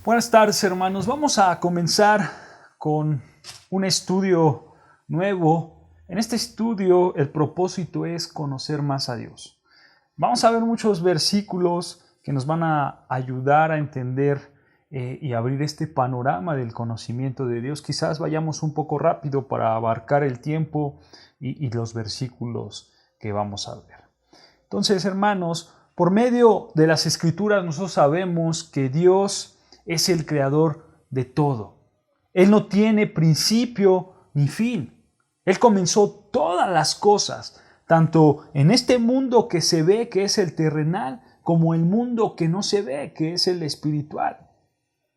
Buenas tardes, hermanos. Vamos a comenzar con un estudio nuevo. En este estudio el propósito es conocer más a Dios. Vamos a ver muchos versículos que nos van a ayudar a entender y abrir este panorama del conocimiento de Dios. Quizás vayamos un poco rápido para abarcar el tiempo y los versículos que vamos a ver. Entonces, hermanos, por medio de las Escrituras nosotros sabemos que Dios es el creador de todo. Él no tiene principio ni fin. Él comenzó todas las cosas, tanto en este mundo que se ve, que es el terrenal, como el mundo que no se ve, que es el espiritual.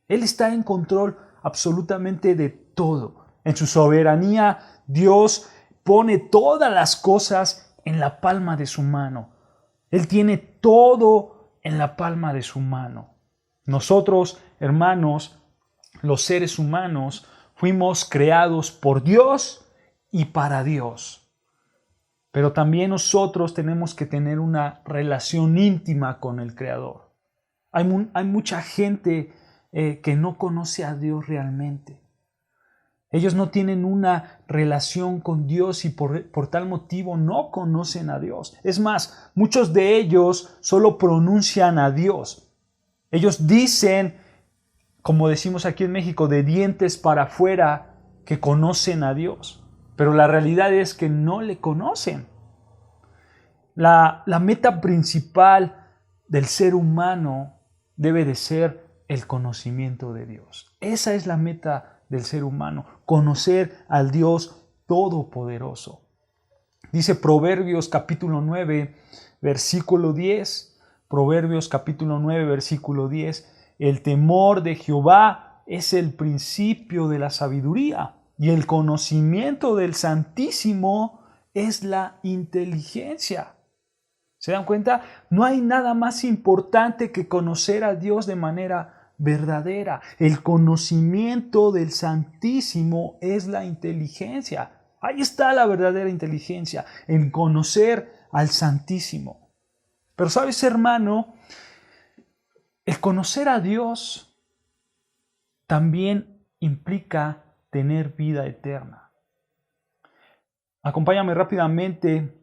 Él está en control absolutamente de todo. En su soberanía, Dios pone todas las cosas en la palma de su mano. Él tiene todo en la palma de su mano. Nosotros, hermanos, los seres humanos, fuimos creados por Dios y para Dios. Pero también nosotros tenemos que tener una relación íntima con el Creador. Hay mucha gente que no conoce a Dios realmente. Ellos no tienen una relación con Dios y por tal motivo no conocen a Dios. Es más, muchos de ellos solo pronuncian a Dios. Ellos dicen, como decimos aquí en México, de dientes para afuera, que conocen a Dios. Pero la realidad es que no le conocen. La meta principal del ser humano debe de ser el conocimiento de Dios. Esa es la meta del ser humano, conocer al Dios Todopoderoso. Dice Proverbios capítulo 9, versículo 10. Proverbios capítulo 9, versículo 10. El temor de Jehová es el principio de la sabiduría y el conocimiento del Santísimo es la inteligencia. ¿Se dan cuenta? No hay nada más importante que conocer a Dios de manera verdadera. El conocimiento del Santísimo es la inteligencia. Ahí está la verdadera inteligencia, en conocer al Santísimo. Pero sabes, hermano, el conocer a Dios también implica tener vida eterna. Acompáñame rápidamente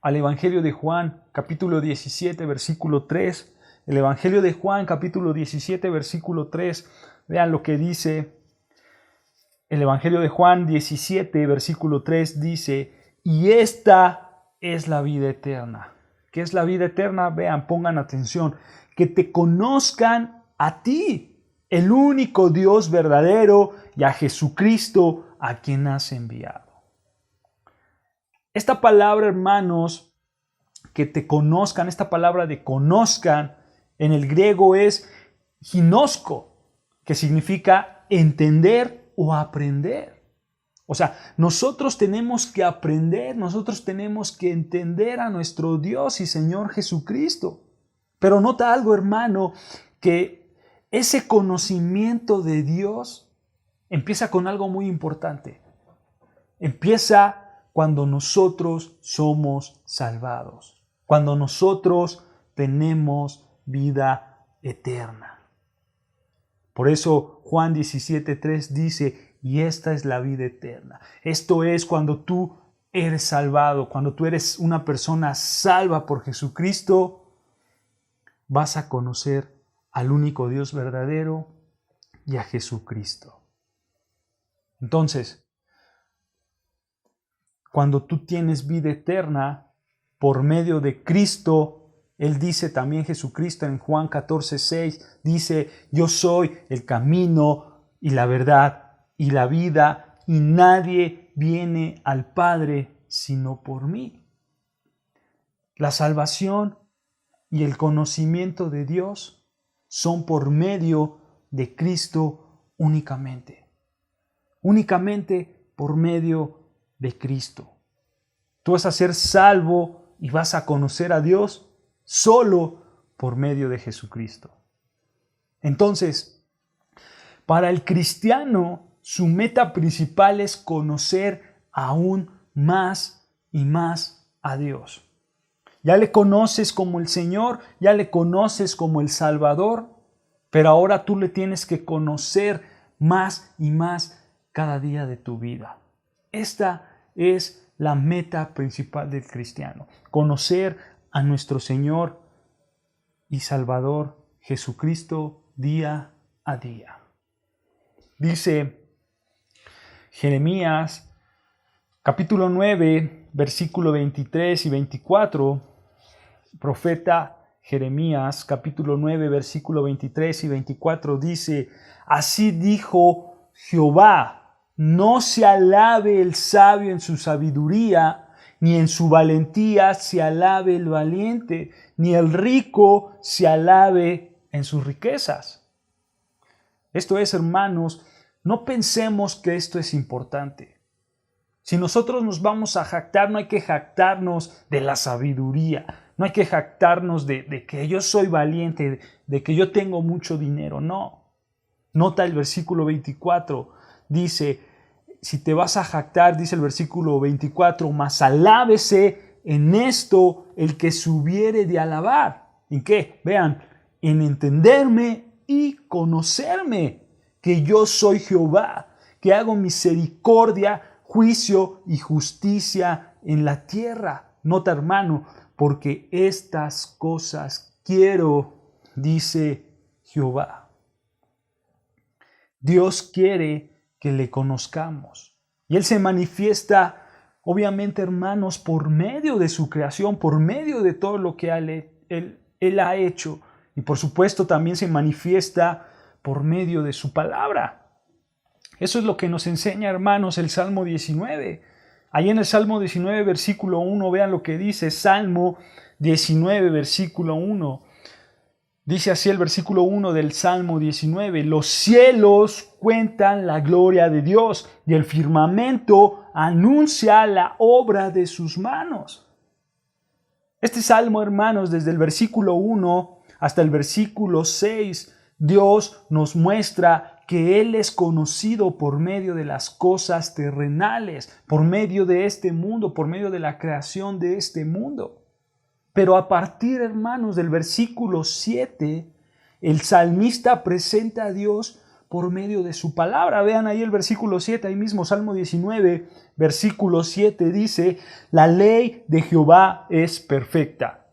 al Evangelio de Juan, capítulo 17, versículo 3. El Evangelio de Juan, capítulo 17, versículo 3. Vean lo que dice. El Evangelio de Juan 17, versículo 3 dice, y esta es la vida eterna. ¿Qué es la vida eterna? Vean, pongan atención. Que te conozcan a ti, el único Dios verdadero, y a Jesucristo, a quien has enviado. Esta palabra, hermanos, que te conozcan, esta palabra de conozcan, en el griego es ginosko, que significa entender o aprender. O sea, nosotros tenemos que aprender, nosotros tenemos que entender a nuestro Dios y Señor Jesucristo. Pero nota algo, hermano, que ese conocimiento de Dios empieza con algo muy importante. Empieza cuando nosotros somos salvados, cuando nosotros tenemos vida eterna. Por eso Juan 17:3 dice, y esta es la vida eterna. Esto es cuando tú eres salvado, cuando tú eres una persona salva por Jesucristo, vas a conocer al único Dios verdadero y a Jesucristo. Entonces, cuando tú tienes vida eterna por medio de Cristo, Él dice también Jesucristo en Juan 14:6, dice, yo soy el camino y la verdad y la vida, y nadie viene al Padre sino por mí. La salvación y el conocimiento de Dios son por medio de Cristo únicamente. Únicamente por medio de Cristo. Tú vas a ser salvo y vas a conocer a Dios solo por medio de Jesucristo. Entonces, para el cristiano, su meta principal es conocer aún más y más a Dios. Ya le conoces como el Señor, ya le conoces como el Salvador, pero ahora tú le tienes que conocer más y más cada día de tu vida. Esta es la meta principal del cristiano, conocer a nuestro Señor y Salvador Jesucristo día a día. Dice Jeremías capítulo 9, versículo 23 y 24, profeta Jeremías capítulo 9, versículo 23 y 24 dice: así dijo Jehová, no se alabe el sabio en su sabiduría, ni en su valentía se alabe el valiente, ni el rico se alabe en sus riquezas. Esto es, hermanos, no pensemos que esto es importante. Si nosotros nos vamos a jactar, no hay que jactarnos de la sabiduría, no hay que jactarnos de que yo soy valiente, de que yo tengo mucho dinero, no. Nota el versículo 24, dice, si te vas a jactar, dice el versículo 24, mas alábese en esto el que se hubiere de alabar. ¿En qué? Vean, en entenderme y conocerme, que yo soy Jehová, que hago misericordia, juicio y justicia en la tierra. Nota, hermano, porque estas cosas quiero, dice Jehová. Dios quiere que le conozcamos. Y Él se manifiesta, obviamente, hermanos, por medio de su creación, por medio de todo lo que Él ha hecho. Y por supuesto también se manifiesta por medio de su palabra. Eso es lo que nos enseña, hermanos, el Salmo 19. Ahí en el Salmo 19, versículo 1, vean lo que dice Salmo 19, versículo 1. Dice así el versículo 1 del Salmo 19, los cielos cuentan la gloria de Dios y el firmamento anuncia la obra de sus manos. Este salmo, hermanos, desde el versículo 1 hasta el versículo 6, Dios nos muestra que Él es conocido por medio de las cosas terrenales, por medio de este mundo, por medio de la creación de este mundo. Pero a partir, hermanos, del versículo 7, el salmista presenta a Dios por medio de su palabra. Vean ahí el versículo 7, ahí mismo, Salmo 19, versículo 7 dice, la ley de Jehová es perfecta,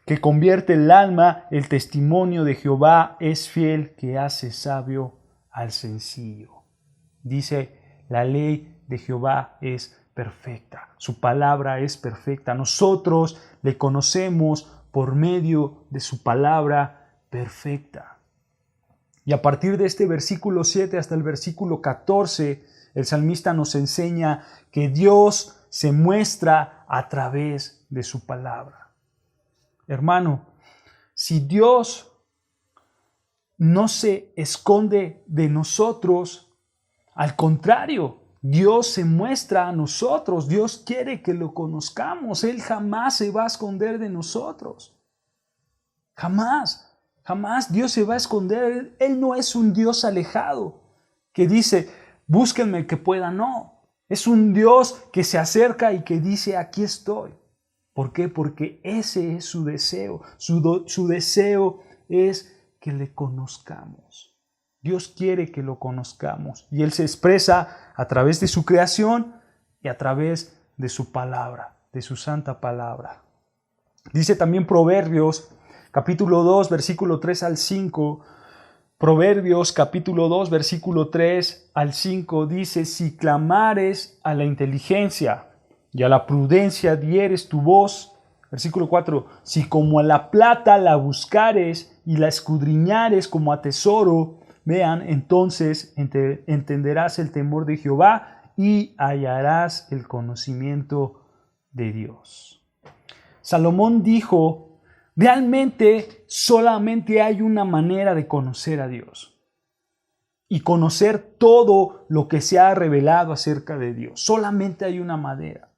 que convierte el alma, el testimonio de Jehová es fiel, que hace sabio al sencillo. Dice, la ley de Jehová es perfecta, su palabra es perfecta. Nosotros le conocemos por medio de su palabra perfecta. Y a partir de este versículo 7 hasta el versículo 14, el salmista nos enseña que Dios se muestra a través de su palabra. Hermano, si Dios no se esconde de nosotros, al contrario, Dios se muestra a nosotros. Dios quiere que lo conozcamos. Él jamás se va a esconder de nosotros. Jamás, jamás Dios se va a esconder. Él no es un Dios alejado que dice, búsquenme el que pueda. No, es un Dios que se acerca y que dice, aquí estoy. ¿Por qué? Porque ese es su deseo. Su deseo es que le conozcamos. Dios quiere que lo conozcamos y Él se expresa a través de su creación y a través de su palabra, de su santa palabra. Dice también Proverbios, capítulo 2, versículo 3 al 5. Proverbios, capítulo 2, versículo 3 al 5 dice, si clamares a la inteligencia y a la prudencia dieres tu voz. Versículo 4, si como a la plata la buscares y la escudriñares como a tesoro, vean, entonces entenderás el temor de Jehová y hallarás el conocimiento de Dios. Salomón dijo, realmente solamente hay una manera de conocer a Dios y conocer todo lo que se ha revelado acerca de Dios. Solamente hay una manera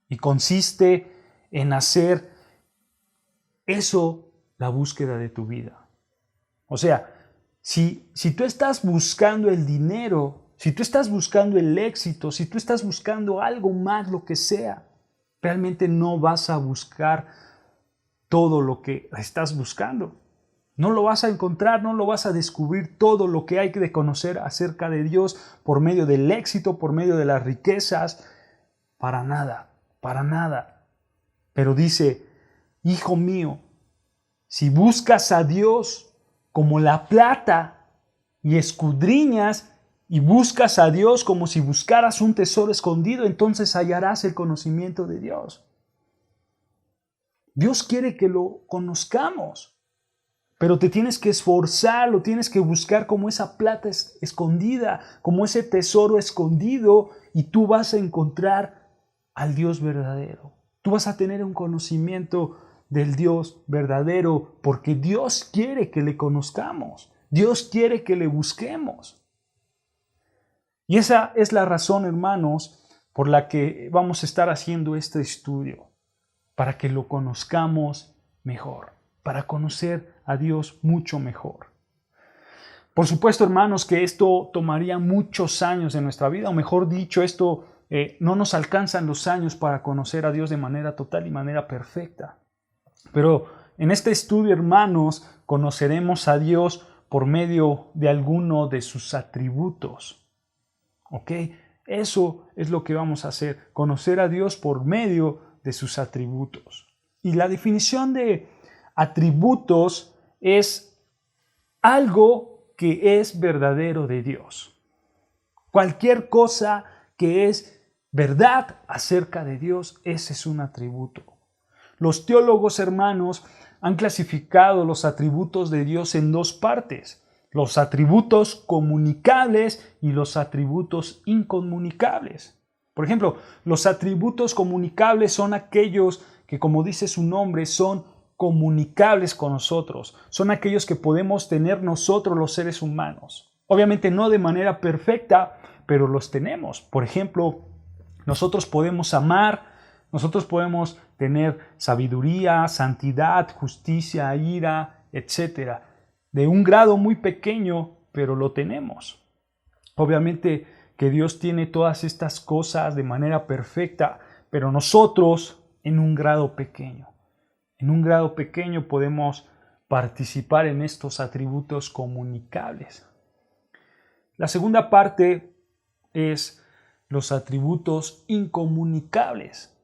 y consiste en hacer eso la búsqueda de tu vida. O sea, si tú estás buscando el dinero, si tú estás buscando el éxito, si tú estás buscando algo más, lo que sea, realmente no vas a buscar todo lo que estás buscando. No lo vas a encontrar, no lo vas a descubrir todo lo que hay que conocer acerca de Dios por medio del éxito, por medio de las riquezas. Para nada, para nada. Pero dice, hijo mío, si buscas a Dios como la plata y escudriñas y buscas a Dios como si buscaras un tesoro escondido, entonces hallarás el conocimiento de Dios. Dios quiere que lo conozcamos, pero te tienes que esforzar, lo tienes que buscar como esa plata escondida, como ese tesoro escondido, y tú vas a encontrar al Dios verdadero. Tú vas a tener un conocimiento del Dios verdadero, porque Dios quiere que le conozcamos. Dios quiere que le busquemos. Y esa es la razón, hermanos, por la que vamos a estar haciendo este estudio, para que lo conozcamos mejor, para conocer a Dios mucho mejor. Por supuesto, hermanos, que esto tomaría muchos años de nuestra vida, o mejor dicho, esto no nos alcanzan los años para conocer a Dios de manera total y manera perfecta. Pero en este estudio, hermanos, conoceremos a Dios por medio de alguno de sus atributos. ¿Ok? Eso es lo que vamos a hacer, conocer a Dios por medio de sus atributos. Y la definición de atributos es algo que es verdadero de Dios. Cualquier cosa que es verdad acerca de Dios, ese es un atributo. Los teólogos, hermanos, han clasificado los atributos de Dios en dos partes: los atributos comunicables y los atributos incomunicables. Por ejemplo, los atributos comunicables son aquellos que, como dice su nombre, son comunicables con nosotros. Son aquellos que podemos tener nosotros los seres humanos. Obviamente no de manera perfecta, pero los tenemos. Por ejemplo, nosotros podemos amar, nosotros podemos tener sabiduría, santidad, justicia, ira, etc. De un grado muy pequeño, pero lo tenemos. Obviamente que Dios tiene todas estas cosas de manera perfecta, pero nosotros en un grado pequeño. En un grado pequeño podemos participar en estos atributos comunicables. La segunda parte es los atributos incomunicables.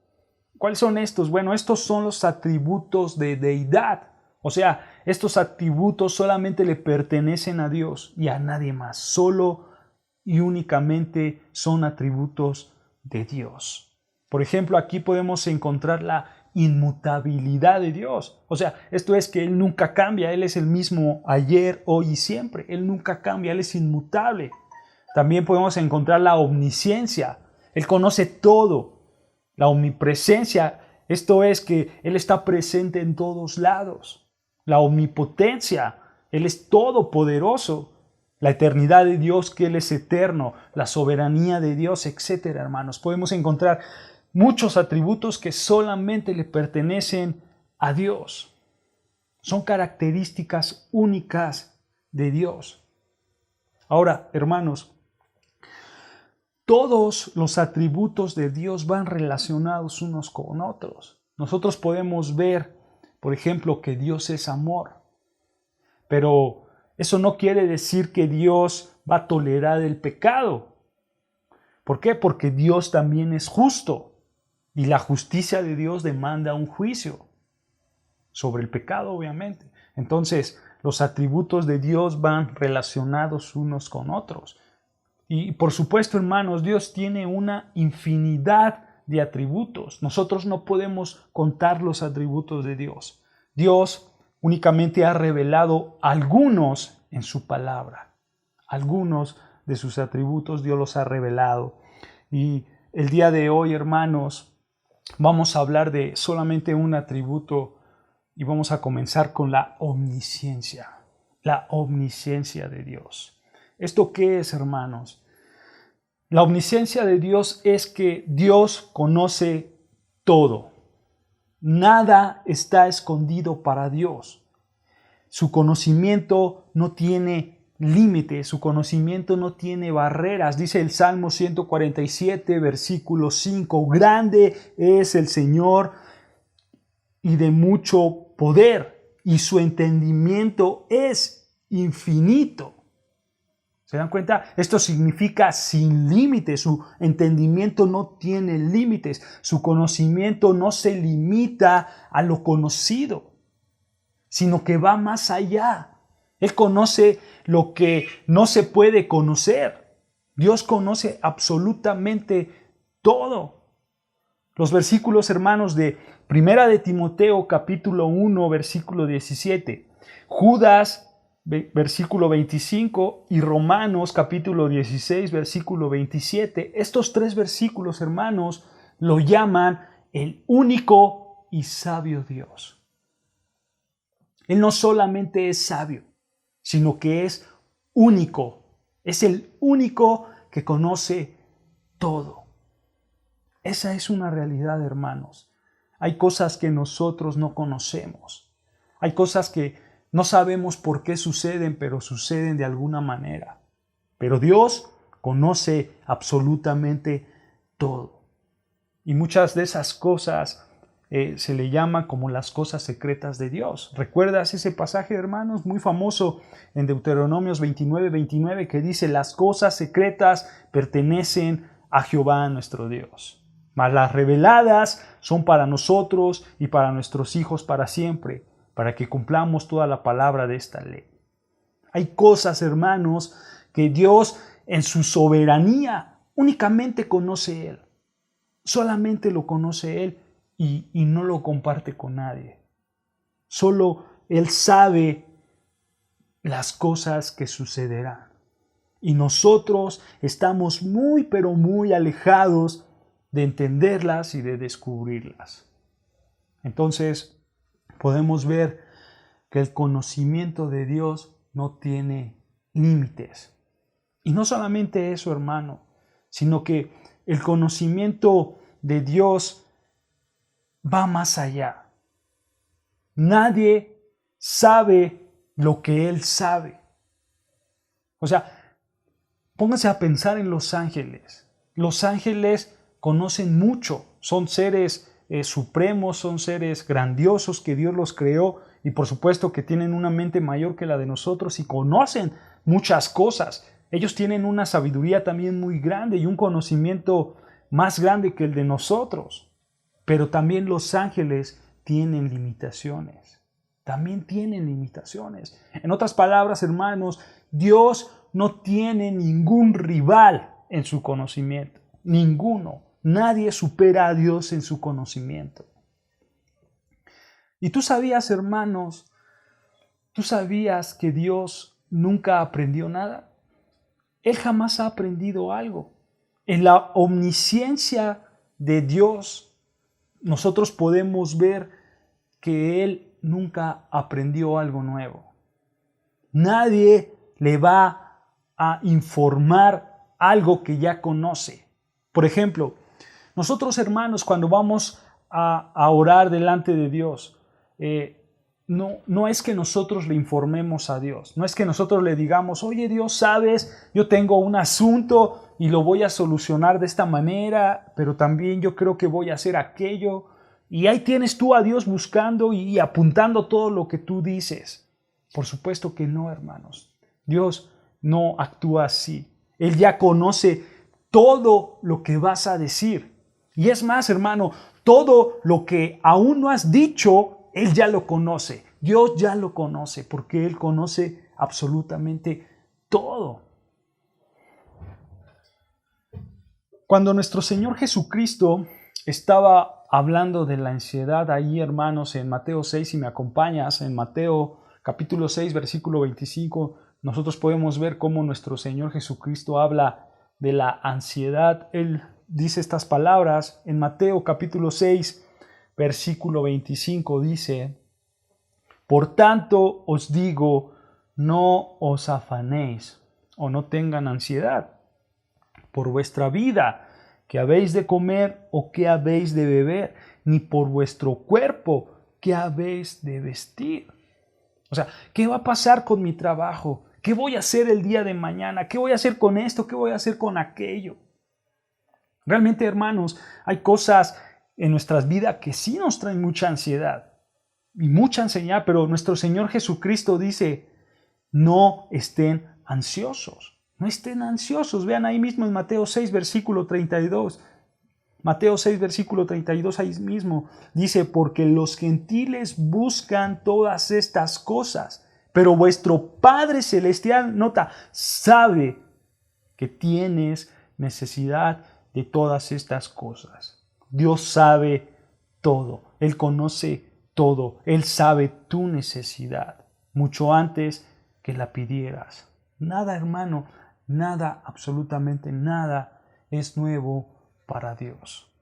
¿Cuáles son estos? Bueno, estos son los atributos de deidad. O sea, estos atributos solamente le pertenecen a Dios y a nadie más. Solo y únicamente son atributos de Dios. Por ejemplo, aquí podemos encontrar la inmutabilidad de Dios. O sea, esto es que Él nunca cambia. Él es el mismo ayer, hoy y siempre. Él nunca cambia. Él es inmutable. También podemos encontrar la omnisciencia. Él conoce todo. La omnipresencia, esto es que Él está presente en todos lados. La omnipotencia, Él es todopoderoso. La eternidad de Dios, que Él es eterno. La soberanía de Dios, etcétera, hermanos. Podemos encontrar muchos atributos que solamente le pertenecen a Dios. Son características únicas de Dios. Ahora, hermanos, todos los atributos de Dios van relacionados unos con otros. Nosotros podemos ver, por ejemplo, que Dios es amor. Pero eso no quiere decir que Dios va a tolerar el pecado. ¿Por qué? Porque Dios también es justo. Y la justicia de Dios demanda un juicio sobre el pecado, obviamente. Entonces, los atributos de Dios van relacionados unos con otros. Y por supuesto, hermanos, Dios tiene una infinidad de atributos. Nosotros no podemos contar los atributos de Dios. Dios únicamente ha revelado algunos en su palabra. Algunos de sus atributos Dios los ha revelado. Y el día de hoy, hermanos, vamos a hablar de solamente un atributo y vamos a comenzar con la omnisciencia. La omnisciencia de Dios. ¿Esto qué es, hermanos? La omnisciencia de Dios es que Dios conoce todo. Nada está escondido para Dios. Su conocimiento no tiene límite, su conocimiento no tiene barreras. Dice el Salmo 147, versículo 5, grande es el Señor y de mucho poder. y su entendimiento es infinito. ¿Se dan cuenta? Esto significa sin límites. Su entendimiento no tiene límites. Su conocimiento no se limita a lo conocido, sino que va más allá. Él conoce lo que no se puede conocer. Dios conoce absolutamente todo. Los versículos, hermanos, de Primera de Timoteo, capítulo 1, versículo 17. Judas, versículo 25, y Romanos, capítulo 16, versículo 27. Estos tres versículos, hermanos, lo llaman el único y sabio Dios. Él no solamente es sabio, sino que es único. Es el único que conoce todo. Esa es una realidad, hermanos. Hay cosas que nosotros no conocemos. Hay cosas que no sabemos por qué suceden, pero suceden de alguna manera. Pero Dios conoce absolutamente todo. Y muchas de esas cosas se le llama como las cosas secretas de Dios. ¿Recuerdas ese pasaje, hermanos, muy famoso en Deuteronomios 29:29 que dice: las cosas secretas pertenecen a Jehová nuestro Dios, mas las reveladas son para nosotros y para nuestros hijos para siempre, para que cumplamos toda la palabra de esta ley. Hay cosas, hermanos, que Dios en su soberanía únicamente conoce Él. Solamente lo conoce Él y no lo comparte con nadie. Solo Él sabe las cosas que sucederán. Y nosotros estamos muy, pero muy alejados de entenderlas y de descubrirlas. Entonces, podemos ver que el conocimiento de Dios no tiene límites. Y no solamente eso, hermano, sino que el conocimiento de Dios va más allá. Nadie sabe lo que Él sabe. O sea, pónganse a pensar en los ángeles. Los ángeles conocen mucho, son seres supremos, son seres grandiosos que Dios los creó y por supuesto que tienen una mente mayor que la de nosotros y conocen muchas cosas. Ellos tienen una sabiduría también muy grande y un conocimiento más grande que el de nosotros. Pero también los ángeles tienen limitaciones. También tienen limitaciones. En otras palabras, hermanos, Dios no tiene ningún rival en su conocimiento. Ninguno. Nadie supera a Dios en su conocimiento. ¿Y tú sabías, hermanos, tú sabías que Dios nunca aprendió nada? Él jamás ha aprendido algo. En la omnisciencia de Dios, nosotros podemos ver que Él nunca aprendió algo nuevo. Nadie le va a informar algo que ya conoce. Por ejemplo, nosotros, hermanos, cuando vamos a orar delante de Dios, no es que nosotros le informemos a Dios, no es que nosotros le digamos: oye Dios, sabes, yo tengo un asunto y lo voy a solucionar de esta manera, pero también yo creo que voy a hacer aquello. Y ahí tienes tú a Dios buscando y apuntando todo lo que tú dices. Por supuesto que no, hermanos. Dios no actúa así. Él ya conoce todo lo que vas a decir. Y es más, hermano, todo lo que aún no has dicho, Él ya lo conoce. Dios ya lo conoce porque Él conoce absolutamente todo. Cuando nuestro Señor Jesucristo estaba hablando de la ansiedad ahí, hermanos, en Mateo 6, si me acompañas, en Mateo capítulo 6, versículo 25, nosotros podemos ver cómo nuestro Señor Jesucristo habla de la ansiedad. Él dice estas palabras en Mateo capítulo 6, versículo 25, dice: por tanto os digo, no os afanéis o no tengan ansiedad por vuestra vida, qué habéis de comer o qué habéis de beber, ni por vuestro cuerpo, qué habéis de vestir. O sea, ¿qué va a pasar con mi trabajo? ¿Qué voy a hacer el día de mañana? ¿Qué voy a hacer con esto? ¿Qué voy a hacer con aquello? Realmente, hermanos, hay cosas en nuestras vidas que sí nos traen mucha ansiedad. y mucha enseñanza, pero nuestro Señor Jesucristo dice, no estén ansiosos, no estén ansiosos. Vean ahí mismo en Mateo 6, versículo 32. Mateo 6, versículo 32, ahí mismo dice, porque los gentiles buscan todas estas cosas, pero vuestro Padre Celestial, nota, sabe que tienes necesidad de todas estas cosas. Dios sabe todo, Él conoce todo, Él sabe tu necesidad, mucho antes que la pidieras. Nada, hermano, nada, absolutamente nada es nuevo para Dios.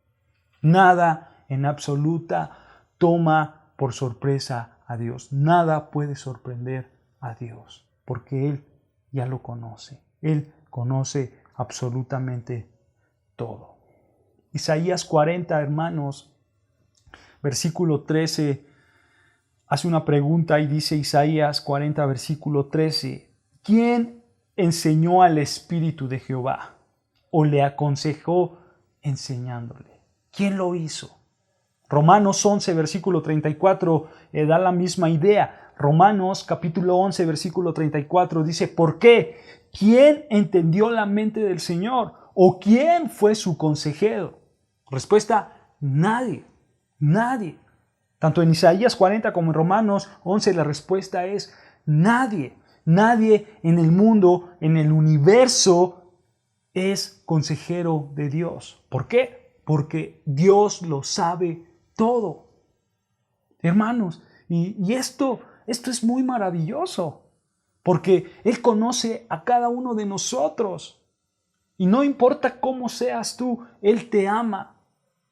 Nada en absoluta toma por sorpresa a Dios. Nada puede sorprender a Dios, porque Él ya lo conoce. Él conoce absolutamente todo. Isaías 40, hermanos, versículo 13, hace una pregunta y dice Isaías 40, versículo 13, ¿quién enseñó al Espíritu de Jehová o le aconsejó enseñándole? ¿Quién lo hizo? Romanos 11, versículo 34, da la misma idea. Romanos capítulo 11, versículo 34 dice, ¿por qué? ¿Quién entendió la mente del Señor? ¿O quién fue su consejero? Respuesta, nadie, nadie. Tanto en Isaías 40 como en Romanos 11 la respuesta es nadie. Nadie en el mundo, en el universo, es consejero de Dios. ¿Por qué? Porque Dios lo sabe todo. Hermanos, y esto es muy maravilloso, porque Él conoce a cada uno de nosotros. Y no importa cómo seas tú, Él te ama.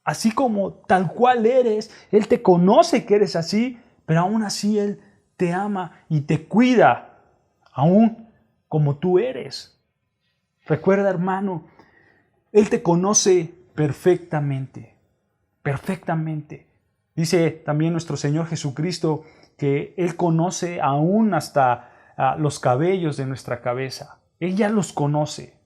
Así como tal cual eres, Él te conoce que eres así, pero aún así Él te ama y te cuida, aún como tú eres. Recuerda, hermano, Él te conoce perfectamente, perfectamente. Dice también nuestro Señor Jesucristo que Él conoce aún hasta los cabellos de nuestra cabeza. Él ya los conoce.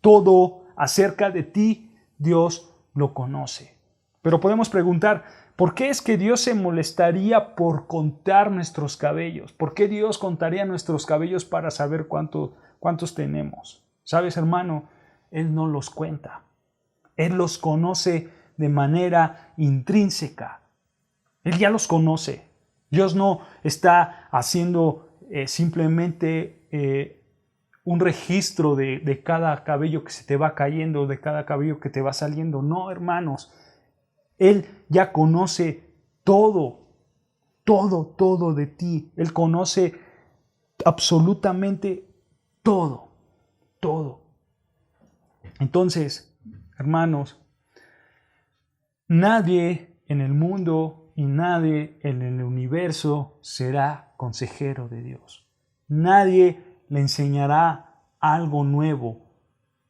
Todo acerca de ti, Dios lo conoce. Pero podemos preguntar, ¿por qué es que Dios se molestaría por contar nuestros cabellos? ¿Por qué Dios contaría nuestros cabellos para saber cuántos tenemos? ¿Sabes, hermano? Él no los cuenta. Él los conoce de manera intrínseca. Él ya los conoce. Dios no está haciendo simplemente un registro de cada cabello que se te va cayendo, de cada cabello que te va saliendo. No, hermanos. Él ya conoce todo, todo de ti. Él conoce absolutamente todo, todo. Entonces, hermanos, nadie en el mundo y nadie en el universo será consejero de Dios. Nadie le enseñará algo nuevo.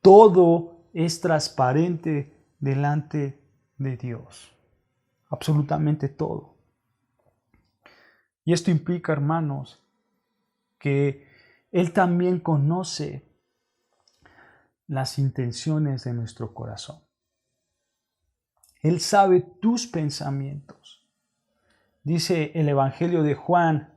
Todo es transparente delante de Dios. Absolutamente todo. Y esto implica, hermanos, que Él también conoce las intenciones de nuestro corazón. Él sabe tus pensamientos. Dice el Evangelio de Juan,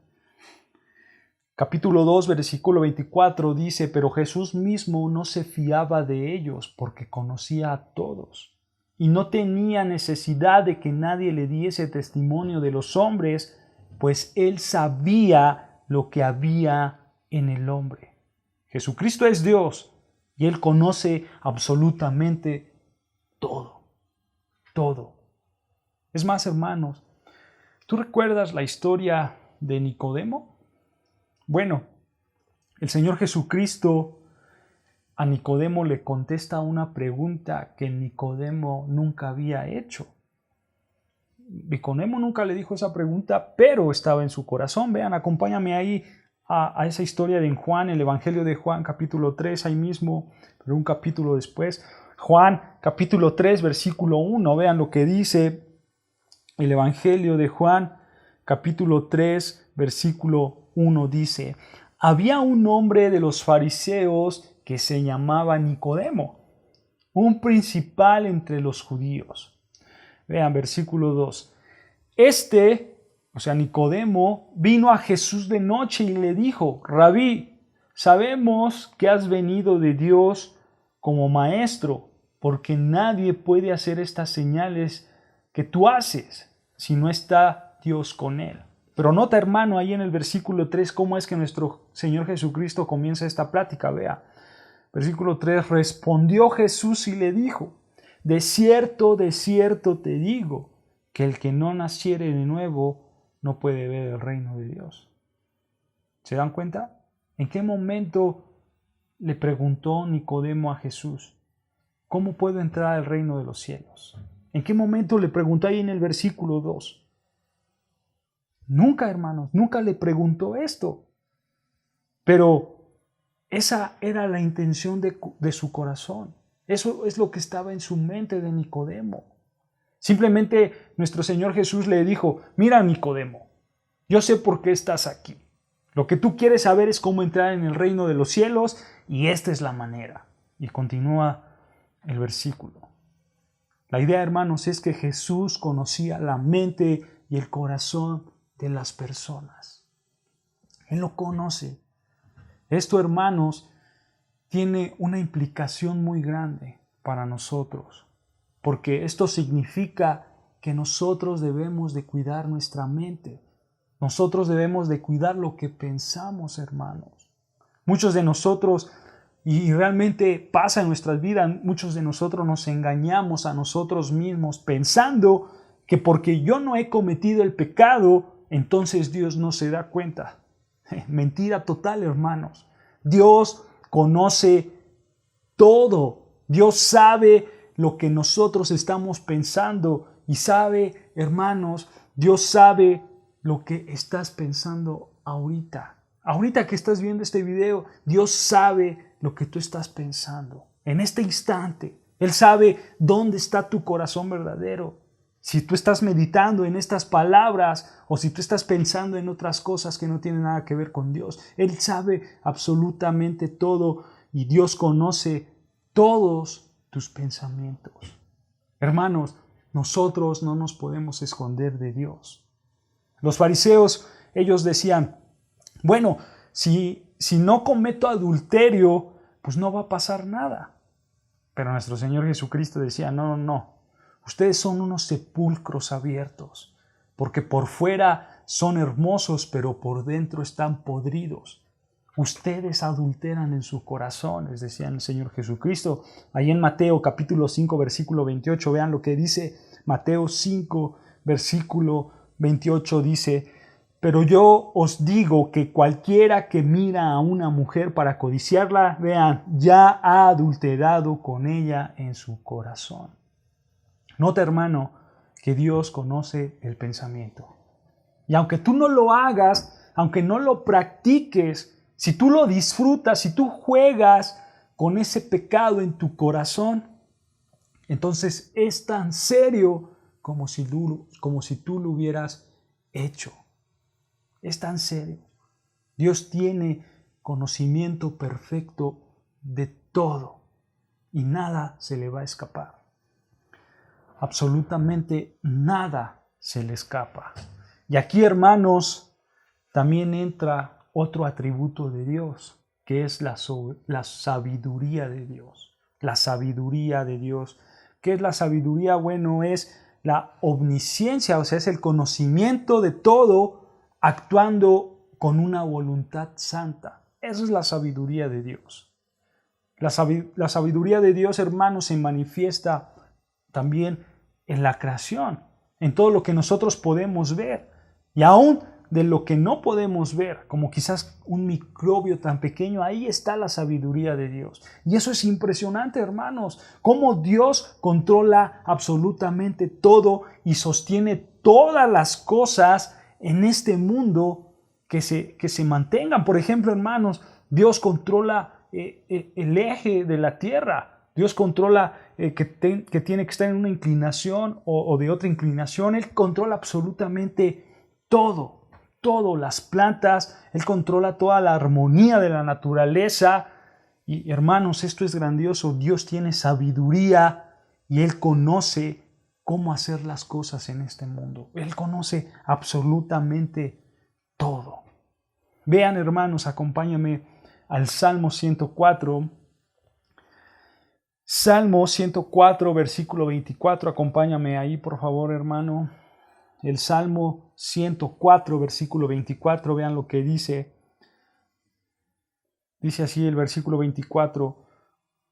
capítulo 2, versículo 24, dice, pero Jesús mismo no se fiaba de ellos porque conocía a todos y no tenía necesidad de que nadie le diese testimonio de los hombres, pues Él sabía lo que había en el hombre. Jesucristo es Dios y Él conoce absolutamente todo, todo. Es más, hermanos, ¿tú recuerdas la historia de Nicodemo? Bueno, el Señor Jesucristo a Nicodemo le contesta una pregunta que Nicodemo nunca había hecho. Nicodemo nunca le dijo esa pregunta, pero estaba en su corazón. Vean, acompáñame ahí a esa historia de Juan, el Evangelio de Juan, capítulo 3, ahí mismo, pero un capítulo después. Juan, capítulo 3, versículo 1, vean lo que dice el Evangelio de Juan, capítulo 3, versículo 1, dice, había un hombre de los fariseos que se llamaba Nicodemo, un principal entre los judíos. Vean, versículo 2. Este o sea, Nicodemo, vino a Jesús de noche y le dijo: Rabí, sabemos que has venido de Dios como maestro, porque nadie puede hacer estas señales que tú haces si no está Dios con él. Pero nota, hermano, ahí en el versículo 3, cómo es que nuestro Señor Jesucristo comienza esta plática. Vea, versículo 3, respondió Jesús y le dijo: de cierto te digo, que el que no naciere de nuevo no puede ver el reino de Dios. ¿Se dan cuenta? ¿En qué momento le preguntó Nicodemo a Jesús: ¿cómo puedo entrar al reino de los cielos? ¿En qué momento le preguntó ahí en el versículo 2? Nunca, hermanos, nunca le preguntó esto. Pero esa era la intención de su corazón. Eso es lo que estaba en su mente de Nicodemo. Simplemente nuestro Señor Jesús le dijo: mira, Nicodemo, yo sé por qué estás aquí. Lo que tú quieres saber es cómo entrar en el reino de los cielos, y esta es la manera. Y continúa el versículo. La idea, hermanos, es que Jesús conocía la mente y el corazón de las personas. Él lo conoce. Esto, hermanos, tiene una implicación muy grande para nosotros, porque esto significa que nosotros debemos de cuidar nuestra mente. Nosotros debemos de cuidar lo que pensamos, hermanos. Muchos de nosotros, y realmente pasa en nuestras vidas, muchos de nosotros nos engañamos a nosotros mismos pensando que porque yo no he cometido el pecado, entonces Dios no se da cuenta. Mentira total, hermanos. Dios conoce todo. Dios sabe lo que nosotros estamos pensando y sabe, hermanos, Dios sabe lo que estás pensando ahorita. Ahorita que estás viendo este video, Dios sabe lo que tú estás pensando. En este instante, Él sabe dónde está tu corazón verdadero. Si tú estás meditando en estas palabras o si tú estás pensando en otras cosas que no tienen nada que ver con Dios, Él sabe absolutamente todo y Dios conoce todos tus pensamientos. Hermanos, nosotros no nos podemos esconder de Dios. Los fariseos, ellos decían: bueno, si no cometo adulterio, pues no va a pasar nada. Pero nuestro Señor Jesucristo decía: no. Ustedes son unos sepulcros abiertos, porque por fuera son hermosos, pero por dentro están podridos. Ustedes adulteran en su corazón, les decía el Señor Jesucristo. Ahí en Mateo capítulo 5, versículo 28, vean lo que dice Mateo 5, versículo 28, dice: pero yo os digo que cualquiera que mira a una mujer para codiciarla, vean, ya ha adulterado con ella en su corazón. Nota, hermano, que Dios conoce el pensamiento. Y aunque tú no lo hagas, aunque no lo practiques, si tú lo disfrutas, si tú juegas con ese pecado en tu corazón, entonces es tan serio como si tú lo hubieras hecho. Es tan serio. Dios tiene conocimiento perfecto de todo y nada se le va a escapar. Absolutamente nada se le escapa. Y aquí, hermanos, también entra otro atributo de Dios, que es la sabiduría de Dios. La sabiduría de Dios. ¿Qué es la sabiduría? Bueno, es la omnisciencia, o sea, es el conocimiento de todo actuando con una voluntad santa. Esa es la sabiduría de Dios. La sabiduría de Dios, hermanos, se manifiesta también en la creación, en todo lo que nosotros podemos ver, y aún de lo que no podemos ver, como quizás un microbio tan pequeño, ahí está la sabiduría de Dios. Y eso es impresionante, hermanos, cómo Dios controla absolutamente todo y sostiene todas las cosas en este mundo que se mantengan. Por ejemplo, hermanos, Dios controla el eje de la tierra. Dios controla que tiene que estar en una inclinación o de otra inclinación. Él controla absolutamente todo, las plantas. Él controla toda la armonía de la naturaleza. Y hermanos, esto es grandioso. Dios tiene sabiduría y Él conoce cómo hacer las cosas en este mundo. Él conoce absolutamente todo. Vean, hermanos, acompáñame al Salmo 104. Salmo 104, versículo 24. Acompáñame ahí, por favor, hermano. El Salmo 104, versículo 24. Vean lo que dice. Dice así el versículo 24.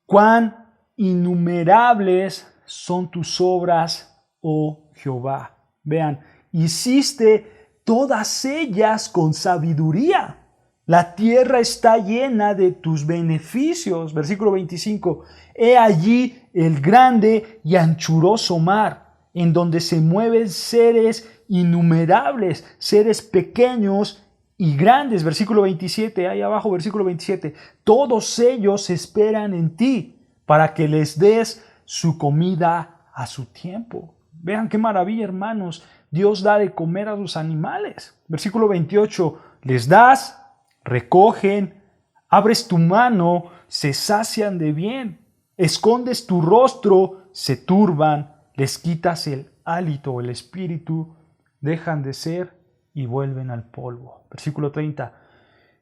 Cuán innumerables son tus obras, oh Jehová. Vean, hiciste todas ellas con sabiduría. La tierra está llena de tus beneficios. Versículo 25. He allí el grande y anchuroso mar, en donde se mueven seres innumerables, seres pequeños y grandes. Versículo 27, ahí abajo, versículo 27. Todos ellos esperan en ti para que les des su comida a su tiempo. Vean qué maravilla, hermanos. Dios da de comer a sus animales. Versículo 28. Les das, recogen, abres tu mano, se sacian de bien. Escondes tu rostro, se turban, les quitas el hálito, el espíritu, dejan de ser y vuelven al polvo. Versículo 30.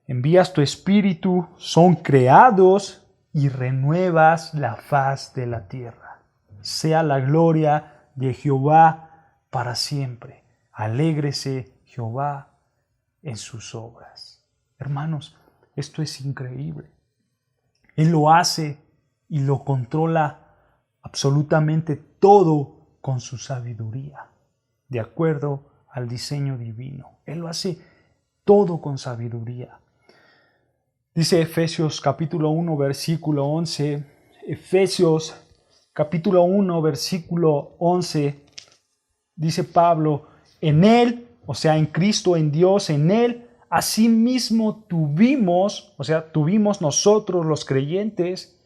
Envías tu espíritu, son creados y renuevas la faz de la tierra. Sea la gloria de Jehová para siempre. Alégrese Jehová en sus obras. Hermanos, esto es increíble. Él lo hace y lo controla absolutamente todo con su sabiduría, de acuerdo al diseño divino. Él lo hace todo con sabiduría. Dice Efesios capítulo 1, versículo 11. Efesios capítulo 1, versículo 11. Dice Pablo, en Él, o sea, en Cristo, en Dios, en Él, asimismo tuvimos nosotros los creyentes,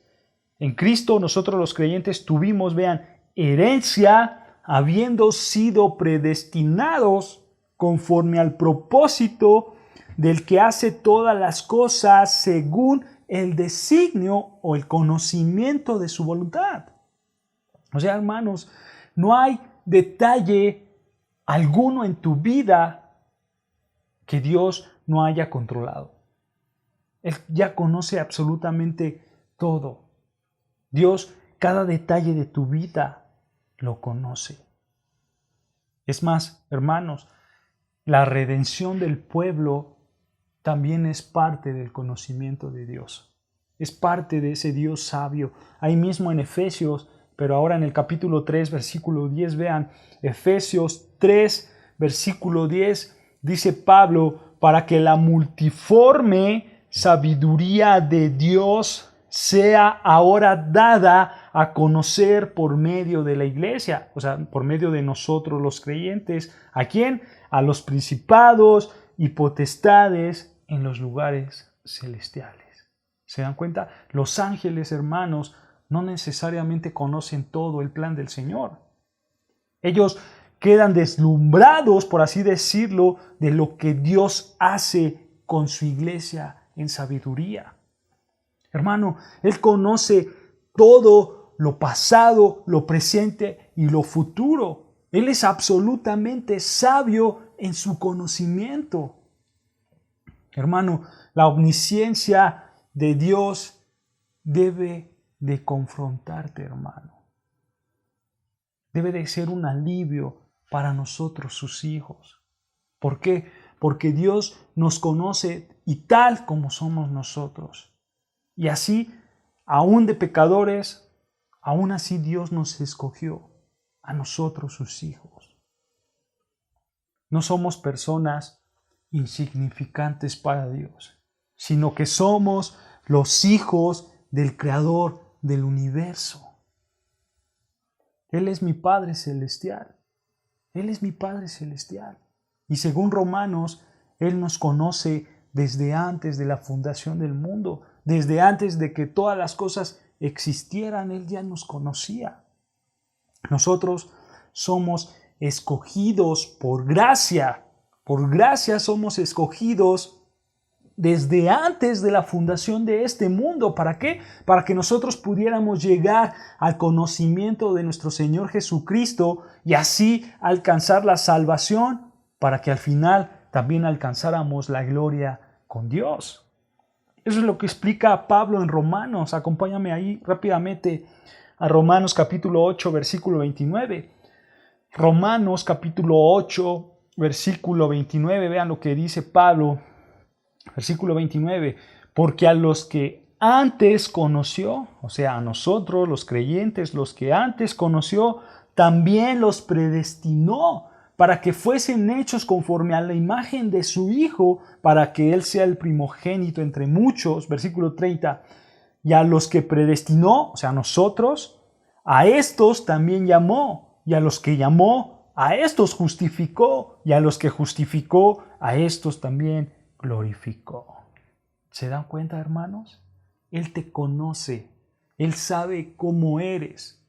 en Cristo nosotros los creyentes tuvimos, vean, herencia, habiendo sido predestinados conforme al propósito del que hace todas las cosas según el designio o el conocimiento de su voluntad. O sea, hermanos, no hay detalle alguno en tu vida que Dios no haya controlado. Él ya conoce absolutamente todo. Dios, cada detalle de tu vida lo conoce. Es más, hermanos, la redención del pueblo también es parte del conocimiento de Dios. Es parte de ese Dios sabio. Ahí mismo en Efesios, pero ahora en el capítulo 3, versículo 10, vean, Efesios 3, versículo 10, dice Pablo, para que la multiforme sabiduría de Dios sea ahora dada a conocer por medio de la iglesia, o sea, por medio de nosotros los creyentes. ¿A quién? A los principados y potestades en los lugares celestiales. ¿Se dan cuenta? Los ángeles, hermanos, no necesariamente conocen todo el plan del Señor. Ellos quedan deslumbrados, por así decirlo, de lo que Dios hace con su iglesia en sabiduría. Hermano, Él conoce todo lo pasado, lo presente y lo futuro. Él es absolutamente sabio en su conocimiento. Hermano, la omnisciencia de Dios debe de confrontarte, hermano. Debe de ser un alivio para nosotros, sus hijos. ¿Por qué? Porque Dios nos conoce y tal como somos nosotros. Y así, aún de pecadores, aún así Dios nos escogió a nosotros, sus hijos. No somos personas insignificantes para Dios, sino que somos los hijos del Creador del universo. Él es mi Padre Celestial. Él es mi Padre Celestial. Y según Romanos, Él nos conoce desde antes de la fundación del mundo. Desde antes de que todas las cosas existieran, Él ya nos conocía. Nosotros somos escogidos por gracia. Por gracia somos escogidos desde antes de la fundación de este mundo. ¿Para qué? Para que nosotros pudiéramos llegar al conocimiento de nuestro Señor Jesucristo y así alcanzar la salvación, para que al final también alcanzáramos la gloria con Dios. Eso es lo que explica Pablo en Romanos. Acompáñame ahí rápidamente a Romanos capítulo 8, versículo 29. Romanos capítulo 8, versículo 29. Vean lo que dice Pablo. Versículo 29. Porque a los que antes conoció, o sea, a nosotros los creyentes, los que antes conoció, también los predestinó para que fuesen hechos conforme a la imagen de su Hijo, para que Él sea el primogénito entre muchos. Versículo 30. Y a los que predestinó, o sea, a nosotros, a estos también llamó. Y a los que llamó, a estos justificó. Y a los que justificó, a estos también glorificó. ¿Se dan cuenta, hermanos? Él te conoce. Él sabe cómo eres.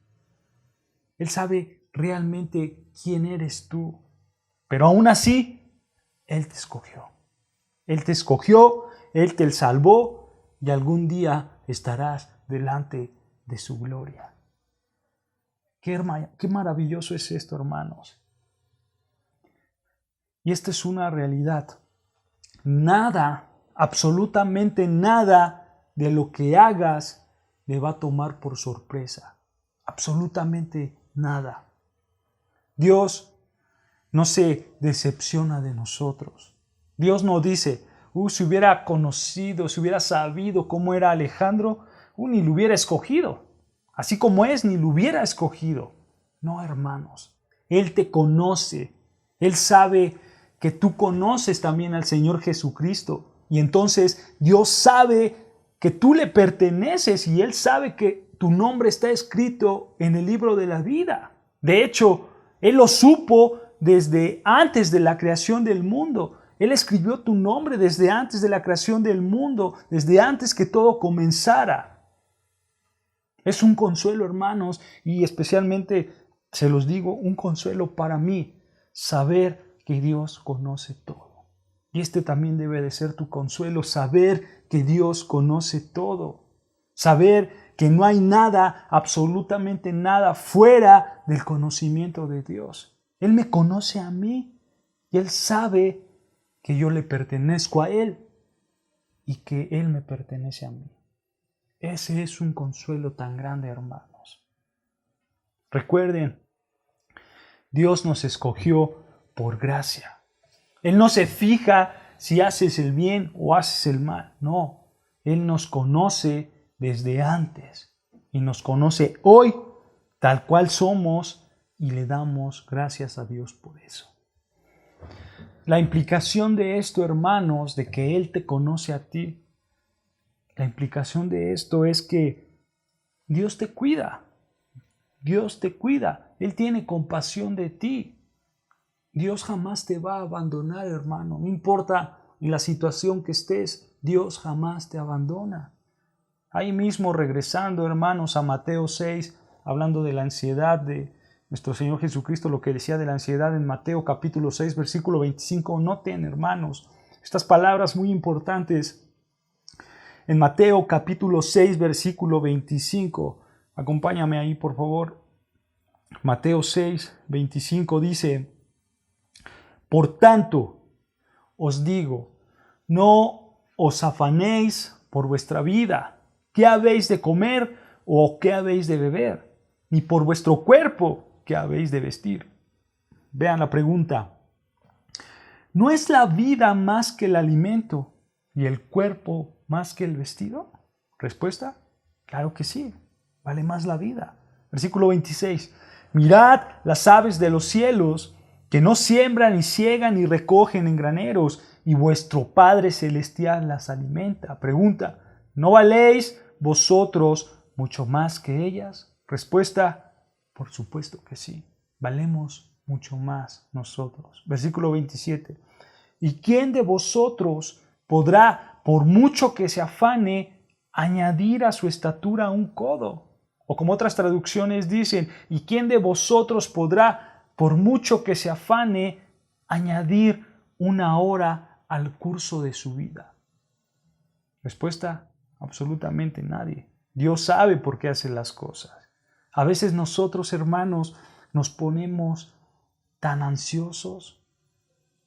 Él sabe realmente quién eres tú. Pero aún así, Él te escogió. Él te escogió, Él te salvó y algún día estarás delante de su gloria. Qué maravilloso es esto, hermanos. Y esta es una realidad. Nada, absolutamente nada de lo que hagas le va a tomar por sorpresa. Absolutamente nada. Dios no se decepciona de nosotros. Dios no dice, si hubiera conocido, si hubiera sabido cómo era Alejandro, ni lo hubiera escogido. Así como es, ni lo hubiera escogido. No, hermanos. Él te conoce. Él sabe que tú conoces también al Señor Jesucristo. Y entonces Dios sabe que tú le perteneces y Él sabe que tu nombre está escrito en el libro de la vida. De hecho, Él lo supo desde antes de la creación del mundo. Él escribió tu nombre desde antes de la creación del mundo, desde antes que todo comenzara. Es un consuelo, hermanos, y especialmente, se los digo, un consuelo para mí, saber que Dios conoce todo. Y este también debe de ser tu consuelo, saber que Dios conoce todo. Saber que no hay nada, absolutamente nada, fuera del conocimiento de Dios. Él me conoce a mí y Él sabe que yo le pertenezco a Él y que Él me pertenece a mí. Ese es un consuelo tan grande, hermanos. Recuerden, Dios nos escogió por gracia. Él no se fija si haces el bien o haces el mal. No, Él nos conoce desde antes y nos conoce hoy tal cual somos y le damos gracias a Dios por eso. La implicación de esto, hermanos, de que Él te conoce a ti, la implicación de esto es que Dios te cuida. Dios te cuida. Él tiene compasión de ti. Dios jamás te va a abandonar, hermano. No importa en la situación que estés, Dios jamás te abandona. Ahí mismo, regresando, hermanos, a Mateo 6, hablando de la ansiedad de nuestro Señor Jesucristo, lo que decía de la ansiedad en Mateo capítulo 6, versículo 25. Noten, hermanos, estas palabras muy importantes. En Mateo capítulo 6, versículo 25. Acompáñame ahí, por favor. Mateo 6, 25 dice: Por tanto, os digo, no os afanéis por vuestra vida, qué habéis de comer o qué habéis de beber, ni por vuestro cuerpo, qué habéis de vestir. Vean la pregunta. ¿No es la vida más que el alimento y el cuerpo más que el vestido? Respuesta, claro que sí, vale más la vida. Versículo 26. Mirad las aves de los cielos, que no siembran, ni siegan, ni recogen en graneros, y vuestro Padre Celestial las alimenta. Pregunta, ¿no valéis vosotros mucho más que ellas? Respuesta, por supuesto que sí, valemos mucho más nosotros. Versículo 27. ¿Y quién de vosotros podrá, por mucho que se afane, añadir a su estatura un codo? O como otras traducciones dicen, ¿y quién de vosotros podrá, por mucho que se afane, añadir una hora al curso de su vida? Respuesta, absolutamente nadie. Dios sabe por qué hace las cosas. A veces nosotros, hermanos, nos ponemos tan ansiosos,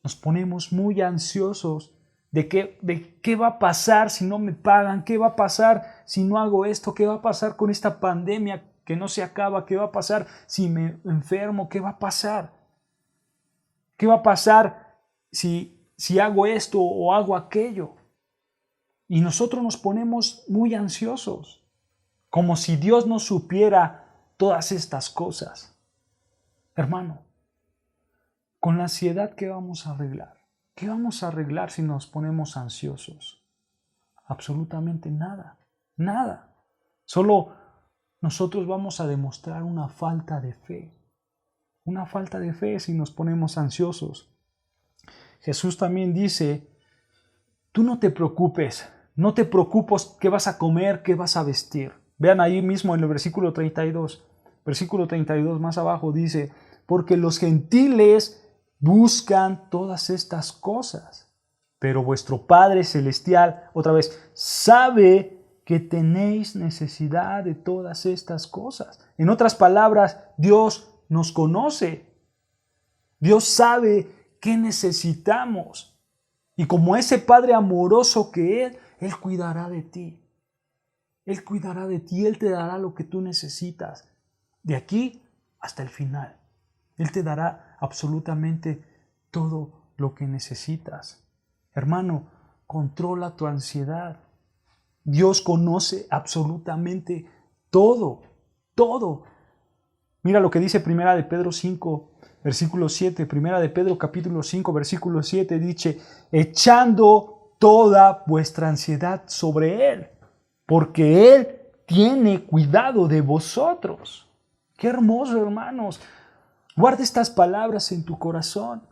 nos ponemos muy ansiosos de qué va a pasar si no me pagan, qué va a pasar si no hago esto, qué va a pasar con esta pandemia que no se acaba, qué va a pasar si me enfermo, qué va a pasar, qué va a pasar si hago esto o hago aquello. Y nosotros nos ponemos muy ansiosos, como si Dios no supiera todas estas cosas. Hermano, con la ansiedad, ¿qué vamos a arreglar? ¿Qué vamos a arreglar si nos ponemos ansiosos? Absolutamente nada, nada. Solo nosotros vamos a demostrar una falta de fe. Una falta de fe si nos ponemos ansiosos. Jesús también dice, tú no te preocupes qué vas a comer, qué vas a vestir. Vean ahí mismo en el versículo 32. Versículo 32 más abajo dice, porque los gentiles buscan todas estas cosas, pero vuestro Padre Celestial, otra vez, sabe que tenéis necesidad de todas estas cosas. En otras palabras, Dios nos conoce. Dios sabe qué necesitamos. Y como ese Padre amoroso que Él cuidará de ti. Él cuidará de ti, Él te dará lo que tú necesitas. De aquí hasta el final. Él te dará absolutamente todo lo que necesitas. Hermano, controla tu ansiedad. Dios conoce absolutamente todo, todo. Mira lo que dice Primera de Pedro 5, versículo 7. Primera de Pedro capítulo 5, versículo 7 dice, echando toda vuestra ansiedad sobre Él, porque Él tiene cuidado de vosotros. Qué hermoso, hermanos. Guarda estas palabras en tu corazón.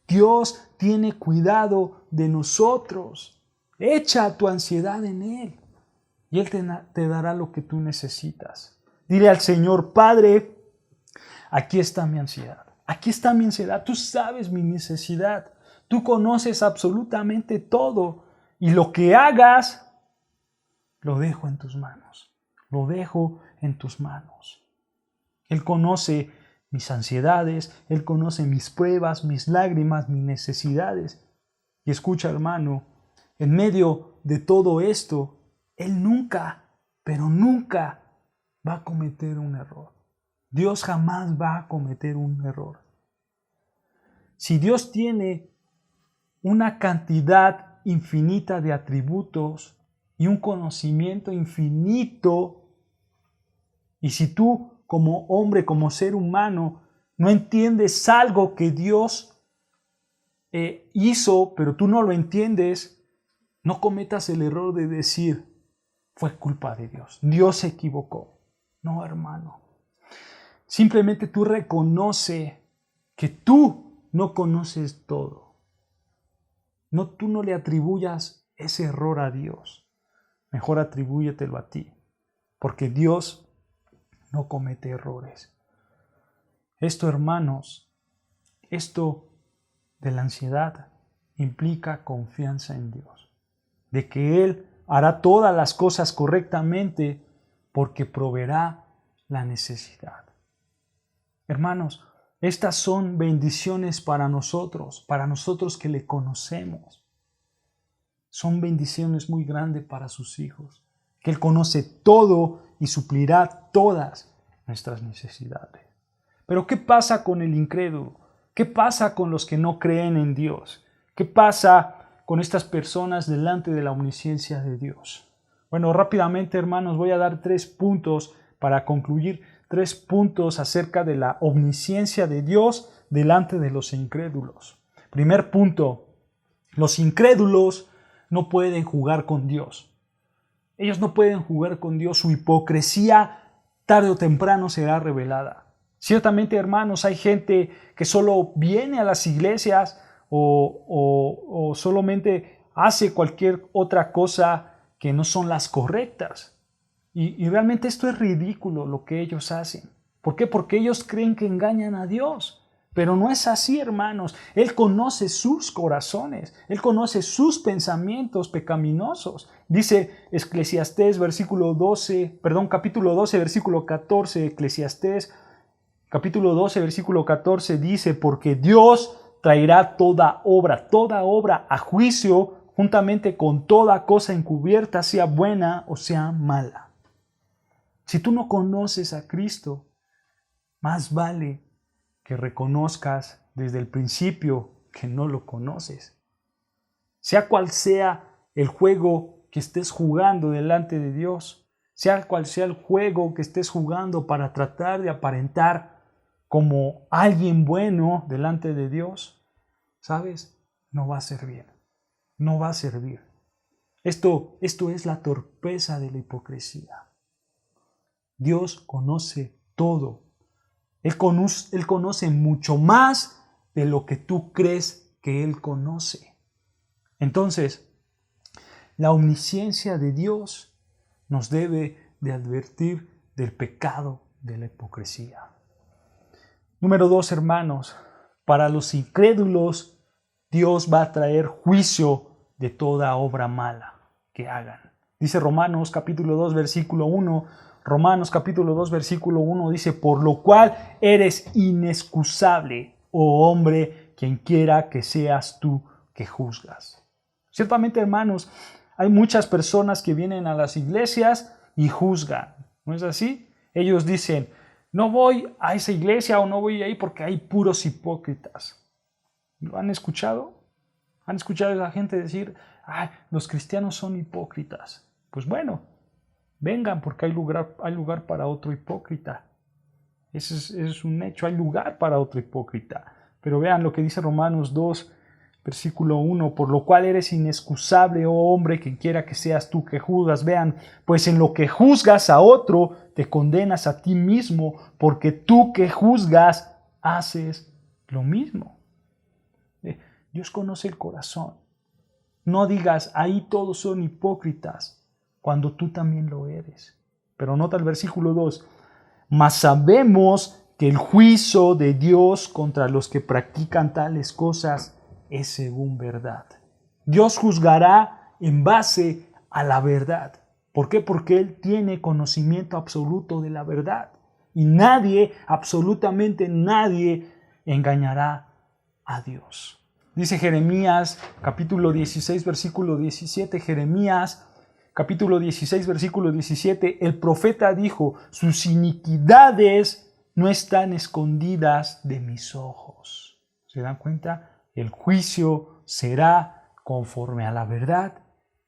Dios tiene cuidado de nosotros. Echa tu ansiedad en Él y Él te dará lo que tú necesitas. Dile al Señor, Padre, aquí está mi ansiedad. Aquí está mi ansiedad. Tú sabes mi necesidad. Tú conoces absolutamente todo. Y lo que hagas, lo dejo en tus manos. Lo dejo en tus manos. Él conoce mis ansiedades, Él conoce mis pruebas, mis lágrimas, mis necesidades. Y escucha, hermano, en medio de todo esto, Él nunca, pero nunca va a cometer un error. Dios jamás va a cometer un error. Si Dios tiene una cantidad infinita de atributos y un conocimiento infinito, y si tú como hombre, como ser humano, no entiendes algo que Dios hizo, pero tú no lo entiendes, no cometas el error de decir, fue culpa de Dios, Dios se equivocó. No, hermano. Simplemente tú reconoce que tú no conoces todo. No, tú no le atribuyas ese error a Dios. Mejor atribúyetelo a ti, porque Dios no comete errores. Esto, hermanos, esto de la ansiedad implica confianza en Dios, de que Él hará todas las cosas correctamente porque proveerá la necesidad. Hermanos, estas son bendiciones para nosotros que le conocemos. Son bendiciones muy grandes para sus hijos, que Él conoce todo y suplirá todas nuestras necesidades. Pero ¿qué pasa con el incrédulo? ¿Qué pasa con los que no creen en Dios? ¿Qué pasa con estas personas delante de la omnisciencia de Dios? Bueno, rápidamente, hermanos, voy a dar 3 puntos para concluir, 3 puntos acerca de la omnisciencia de Dios delante de los incrédulos. Primer punto, los incrédulos no pueden jugar con Dios. Ellos no pueden jugar con Dios. Su hipocresía tarde o temprano será revelada. Ciertamente, hermanos, hay gente que solo viene a las iglesias o solamente hace cualquier otra cosa que no son las correctas. Y realmente esto es ridículo lo que ellos hacen. ¿Por qué? Porque ellos creen que engañan a Dios. Pero no es así, hermanos. Él conoce sus corazones. Él conoce sus pensamientos pecaminosos. Dice Eclesiastés capítulo 12, versículo 14. Eclesiastés, capítulo 12, versículo 14 dice, porque Dios traerá toda obra a juicio, juntamente con toda cosa encubierta, sea buena o sea mala. Si tú no conoces a Cristo, más vale que reconozcas desde el principio que no lo conoces. Sea cual sea el juego que estés jugando delante de Dios, sea cual sea el juego que estés jugando para tratar de aparentar como alguien bueno delante de Dios, ¿sabes? No va a servir. No va a servir. Esto es la torpeza de la hipocresía. Dios conoce todo. Él conoce mucho más de lo que tú crees que Él conoce. Entonces, la omnisciencia de Dios nos debe de advertir del pecado de la hipocresía. Número 2, hermanos, para los incrédulos, Dios va a traer juicio de toda obra mala que hagan. Dice Romanos capítulo 2, versículo 1. Romanos capítulo 2, versículo 1 dice, por lo cual eres inexcusable, oh hombre, quien quiera que seas tú que juzgas. Ciertamente, hermanos, hay muchas personas que vienen a las iglesias y juzgan. ¿No es así? Ellos dicen, no voy a esa iglesia o no voy ahí porque hay puros hipócritas. ¿Lo han escuchado? ¿Han escuchado a la gente decir, los cristianos son hipócritas? Pues bueno, vengan porque hay lugar para otro hipócrita. Ese es un hecho, hay lugar para otro hipócrita. Pero vean lo que dice Romanos 2, versículo 1, por lo cual eres inexcusable, oh hombre, quien quiera que seas tú que juzgas. Vean, pues en lo que juzgas a otro, te condenas a ti mismo, porque tú que juzgas, haces lo mismo. Dios conoce el corazón. No digas, ahí todos son hipócritas, cuando tú también lo eres. Pero nota el versículo 2, mas sabemos que el juicio de Dios contra los que practican tales cosas es según verdad. Dios juzgará en base a la verdad. ¿Por qué? Porque Él tiene conocimiento absoluto de la verdad. Y nadie, absolutamente nadie, engañará a Dios. Dice Jeremías, capítulo 16, versículo 17, Jeremías, capítulo 16, versículo 17, el profeta dijo, sus iniquidades no están escondidas de mis ojos. ¿Se dan cuenta? El juicio será conforme a la verdad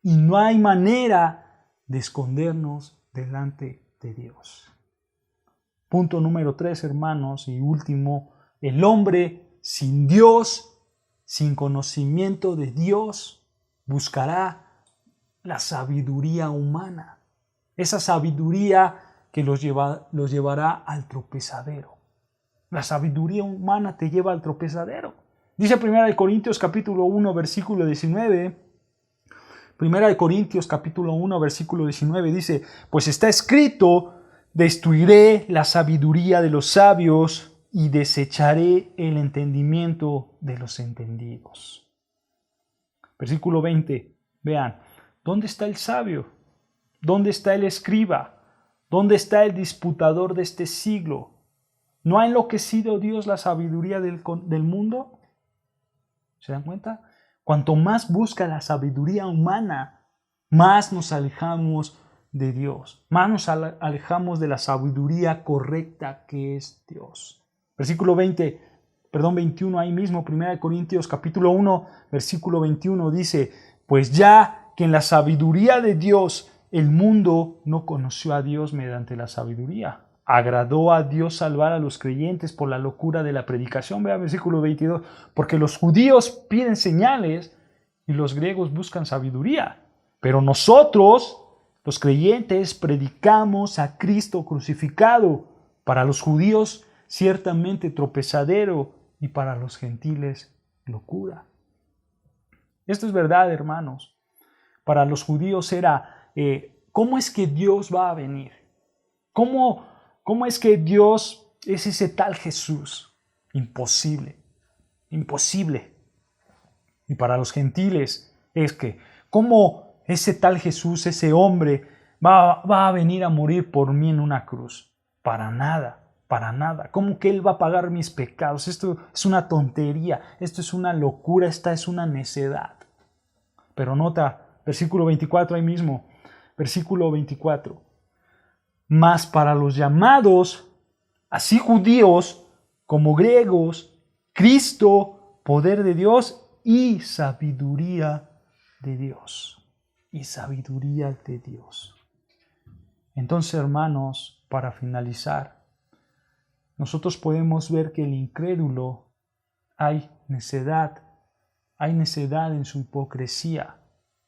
y no hay manera de escondernos delante de Dios. Punto número 3, hermanos, y último, el hombre sin Dios, sin conocimiento de Dios, buscará la sabiduría humana. Esa sabiduría que los llevará al tropezadero. La sabiduría humana te lleva al tropezadero. Dice 1 Corintios capítulo 1, versículo 19. 1 Corintios capítulo 1, versículo 19 dice, pues está escrito, destruiré la sabiduría de los sabios y desecharé el entendimiento de los entendidos. Versículo 20, vean, ¿dónde está el sabio? ¿Dónde está el escriba? ¿Dónde está el disputador de este siglo? ¿No ha enloquecido Dios la sabiduría del mundo? ¿Se dan cuenta? Cuanto más busca la sabiduría humana, más nos alejamos de Dios, más nos alejamos de la sabiduría correcta que es Dios. Versículo 21, ahí mismo, 1 Corintios capítulo 1, versículo 21 dice, pues ya que en la sabiduría de Dios el mundo no conoció a Dios mediante la sabiduría. Agradó a Dios salvar a los creyentes por la locura de la predicación. Vea versículo 22, porque los judíos piden señales y los griegos buscan sabiduría. Pero nosotros, los creyentes, predicamos a Cristo crucificado, para los judíos ciertamente tropezadero y para los gentiles locura. Esto es verdad, hermanos. Para los judíos era, ¿cómo es que Dios va a venir? ¿Cómo es que Dios es ese tal Jesús? Imposible, imposible. Y para los gentiles es que, ¿cómo ese tal Jesús, ese hombre, va a venir a morir por mí en una cruz? Para nada, para nada. ¿Cómo que Él va a pagar mis pecados? Esto es una tontería, esto es una locura, esta es una necedad. Pero nota, versículo 24 ahí mismo, versículo 24. Mas para los llamados, así judíos como griegos, Cristo, poder de Dios y sabiduría de Dios. Y sabiduría de Dios. Entonces, hermanos, para finalizar, nosotros podemos ver que el incrédulo hay necedad en su hipocresía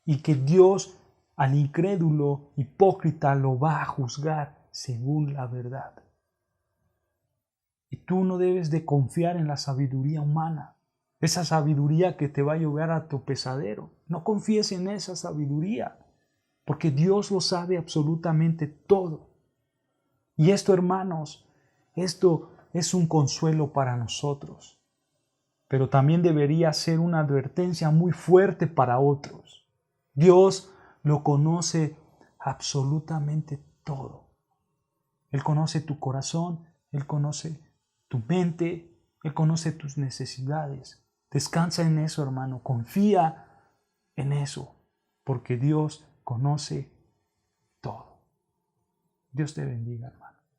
y que Dios al incrédulo hipócrita lo va a juzgar según la verdad. Y tú no debes de confiar en la sabiduría humana, esa sabiduría que te va a llevar a tu pesadero. No confíes en esa sabiduría, porque Dios lo sabe absolutamente todo. Y esto, hermanos, esto es un consuelo para nosotros, pero también debería ser una advertencia muy fuerte para otros. Dios lo conoce absolutamente todo. Él conoce tu corazón, Él conoce tu mente, Él conoce tus necesidades. Descansa en eso, hermano, confía en eso, porque Dios conoce todo. Dios te bendiga, hermano.